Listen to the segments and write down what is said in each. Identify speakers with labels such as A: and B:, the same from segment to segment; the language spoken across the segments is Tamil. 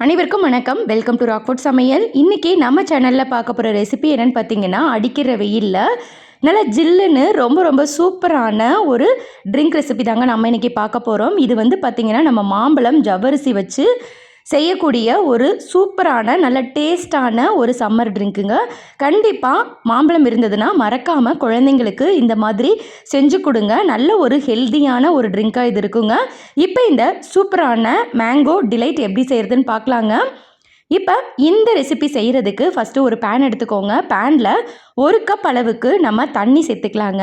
A: அனைவருக்கும் வணக்கம். வெல்கம் டு ராக்ஃபுட் சமையல். இன்றைக்கி நம்ம சேனலில் பார்க்க போகிற ரெசிபி என்னென்னு பார்த்தீங்கன்னா, அடிக்கிற வெயிலில் நல்லா ஜில்லுன்னு ரொம்ப சூப்பரான ஒரு ட்ரிங்க் ரெசிபி தாங்க நம்ம இன்றைக்கி பார்க்க போகிறோம். இது வந்து பார்த்திங்கன்னா நம்ம மாம்பழம் ஜவ்வரிசி வச்சு செய்யக்கூடிய ஒரு சூப்பரான நல்ல டேஸ்டான ஒரு சம்மர் ட்ரிங்க்குங்க. கண்டிப்பாக மாம்பழம் இருந்ததுன்னா மறக்காமல் குழந்தைங்களுக்கு இந்த மாதிரி செஞ்சு கொடுங்க. நல்ல ஒரு ஹெல்தியான ஒரு ட்ரிங்காக இது இருக்குங்க. இப்போ இந்த சூப்பரான மேங்கோ டிலைட் எப்படி செய்கிறதுன்னு பார்க்கலாங்க. இப்போ இந்த ரெசிபி செய்கிறதுக்கு ஃபஸ்ட்டு ஒரு பேன் எடுத்துக்கோங்க. பேனில் 1 கப் அளவுக்கு நம்ம தண்ணி சேர்த்துக்கலாங்க.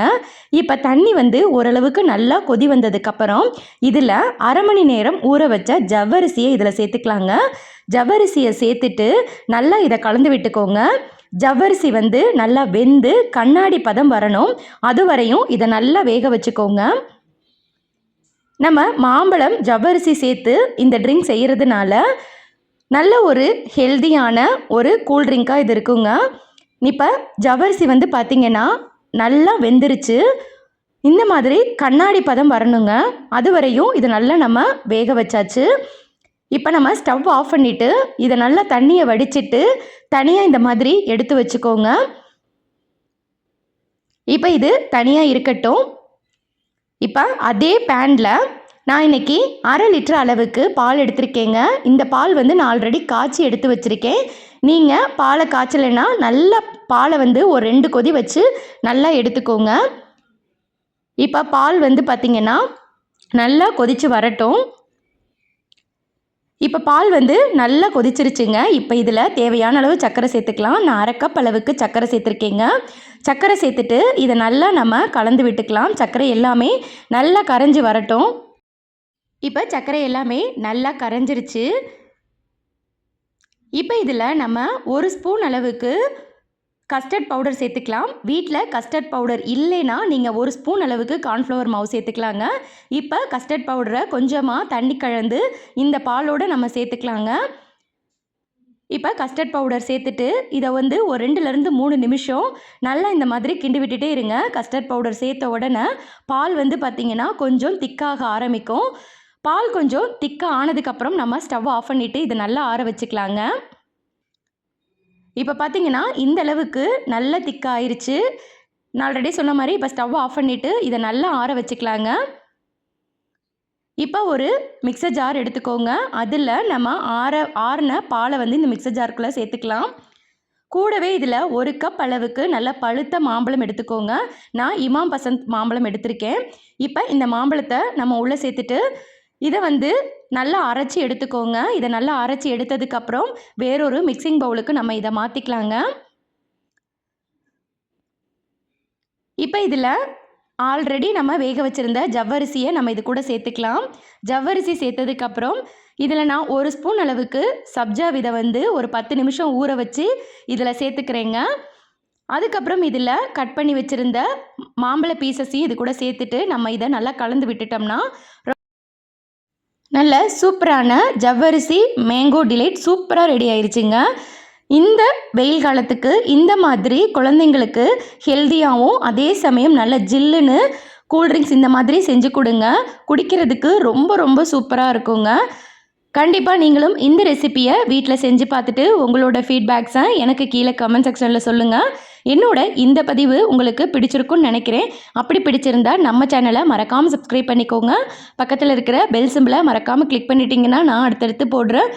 A: இப்போ தண்ணி வந்து ஓரளவுக்கு நல்லா கொதி வந்ததுக்கப்புறம் இதில் அரை மணி நேரம் ஊற வச்ச ஜவ்வரிசியை இதில் சேர்த்துக்கலாங்க. ஜவ்வரிசியை சேர்த்துட்டு நல்லா இதை கலந்து விட்டுக்கோங்க. ஜவ்வரிசி வந்து நல்லா வெந்து கண்ணாடி பதம் வரணும். அது வரையும் இதை நல்லா வேக வச்சுக்கோங்க. நம்ம மாம்பழம் ஜவ்வரிசி சேர்த்து இந்த ட்ரிங்க் செய்கிறதுனால நல்ல ஒரு ஹெல்தியான ஒரு கூல்ட்ரிங்காக இது இருக்குங்க. இப்போ ஜவ்வரிசி வந்து பார்த்திங்கன்னா நல்லா வெந்துருச்சு. இந்த மாதிரி கண்ணாடி பதம் வரணுங்க. அது வரையும் இதை நல்லா நம்ம வேக வச்சாச்சு. இப்போ நம்ம ஸ்டவ் ஆஃப் பண்ணிவிட்டு இதை நல்லா தண்ணியை வடிச்சிட்டு தனியாக இந்த மாதிரி எடுத்து வச்சுக்கோங்க. இப்போ இது தனியாக இருக்கட்டும். இப்போ அதே பேனில் நான் இன்றைக்கி 1/2 லிட்டர் அளவுக்கு பால் எடுத்திருக்கேங்க. இந்த பால் வந்து நான் ஆல்ரெடி காய்ச்சி எடுத்து வச்சுருக்கேன். நீங்கள் பாலை காய்ச்சலைன்னா நல்லா பாலை வந்து ஒரு 2 கொதி வச்சு நல்லா எடுத்துக்கோங்க. இப்போ பால் வந்து பார்த்திங்கன்னா நல்லா கொதித்து வரட்டும். இப்போ பால் வந்து நல்லா கொதிச்சிருச்சுங்க. இப்போ இதில் தேவையான அளவு சர்க்கரை சேர்த்துக்கலாம். நான் 1/2 கப் அளவுக்கு சர்க்கரை சேர்த்துருக்கேங்க. சர்க்கரை சேர்த்துட்டு இதை நல்லா நம்ம கலந்து விட்டுக்கலாம். சர்க்கரை எல்லாமே நல்லா கரைஞ்சி வரட்டும். இப்போ சர்க்கரை எல்லாமே நல்லா கரைஞ்சிருச்சு. இப்போ இதில் நம்ம 1 ஸ்பூன் அளவுக்கு கஸ்டர்ட் பவுடர் சேர்த்துக்கலாம். வீட்டில் கஸ்டர்ட் பவுடர் இல்லைன்னா நீங்கள் 1 ஸ்பூன் அளவுக்கு கார்ன்ஃப்ளவர் மாவு சேர்த்துக்கலாங்க. இப்போ கஸ்டர்ட் பவுடரை கொஞ்சமாக தண்ணி கலந்து இந்த பாலோடு நம்ம சேர்த்துக்கலாங்க. இப்போ கஸ்டர்ட் பவுடர் சேர்த்துட்டு இதை வந்து ஒரு 2லேருந்து 3 நிமிஷம் நல்லா இந்த மாதிரி கிண்டி விட்டுட்டே இருங்க. கஸ்டர்ட் பவுடர் சேர்த்த உடனே பால் வந்து பார்த்திங்கன்னா கொஞ்சம் திக்காக ஆரம்பிக்கும். பால் கொஞ்சம் திக்காக ஆனதுக்கப்புறம் நம்ம ஸ்டவ் ஆஃப் பண்ணிவிட்டு இதை நல்லா ஆற வச்சுக்கலாங்க. இப்போ பார்த்திங்கன்னா இந்த அளவுக்கு நல்லா திக்காக ஆயிடுச்சு. நான் ஆல்ரெடி சொன்ன மாதிரி இப்போ ஸ்டவ் ஆஃப் பண்ணிவிட்டு இதை நல்லா ஆற வச்சுக்கலாங்க. இப்போ ஒரு மிக்சர் ஜார் எடுத்துக்கோங்க. அதில் நம்ம ஆறின பாலை வந்து இந்த மிக்சர் ஜாருக்குள்ளே சேர்த்துக்கலாம். கூடவே இதில் 1 கப் அளவுக்கு நல்ல பழுத்த மாம்பழம் எடுத்துக்கோங்க. நான் இமாம் பசந்த் மாம்பழம் எடுத்திருக்கேன். இப்போ இந்த மாம்பழத்தை நம்ம உள்ளே சேர்த்துட்டு இதை வந்து நல்லா அரைச்சி எடுத்துக்கோங்க. இதை நல்லா அரைச்சி எடுத்ததுக்கப்புறம் வேறொரு மிக்சிங் பவுலுக்கு நம்ம இதை மாற்றிக்கலாங்க. இப்போ இதில் ஆல்ரெடி நம்ம வேக வச்சுருந்த ஜவ்வரிசியை நம்ம இது கூட சேர்த்துக்கலாம். ஜவ்வரிசி சேர்த்ததுக்கப்புறம் இதில் நான் 1 ஸ்பூன் அளவுக்கு சப்ஜா விதை வந்து ஒரு 10 நிமிஷம் ஊற வச்சு இதில் சேர்த்துக்கிறேங்க. அதுக்கப்புறம் இதில் கட் பண்ணி வச்சுருந்த மாம்பழ பீசஸையும் இது கூட சேர்த்துட்டு நம்ம இதை நல்லா கலந்து விட்டுட்டோம்னா நல்ல சூப்பரான ஜவ்வரிசி மேங்கோ டிலைட் சூப்பராக ரெடி ஆயிடுச்சுங்க. இந்த வெயில் காலத்துக்கு இந்த மாதிரி குழந்தைங்களுக்கு ஹெல்த்தியாகவும் அதே சமயம் நல்ல ஜில்லுன்னு கூல்ட்ரிங்க்ஸ் இந்த மாதிரி செஞ்சு கொடுங்க. குடிக்கிறதுக்கு ரொம்ப சூப்பராக இருக்குங்க. கண்டிப்பாக நீங்களும் இந்த ரெசிப்பியை வீட்டில் செஞ்சு பார்த்துட்டு உங்களோட ஃபீட்பேக்ஸை எனக்கு கீழே கமெண்ட் செக்ஷனில் சொல்லுங்கள். என்னோட இந்த பதிவு உங்களுக்கு பிடிச்சிருக்குன்னு நினைக்கிறேன். அப்படி பிடிச்சிருந்தா நம்ம சேனலை மறக்காமல் சப்ஸ்கிரைப் பண்ணிக்கோங்க. பக்கத்தில் இருக்கிற பெல் சிம்பிளை மறக்காமல் கிளிக் பண்ணிட்டீங்கன்னா நான் அடுத்தடுத்து போடுற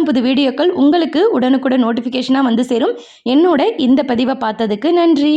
A: புது வீடியோக்கள் உங்களுக்கு உடனுக்குடன் நோட்டிஃபிகேஷனாக வந்து சேரும். என்னோட இந்த பதிவை பார்த்ததுக்கு நன்றி.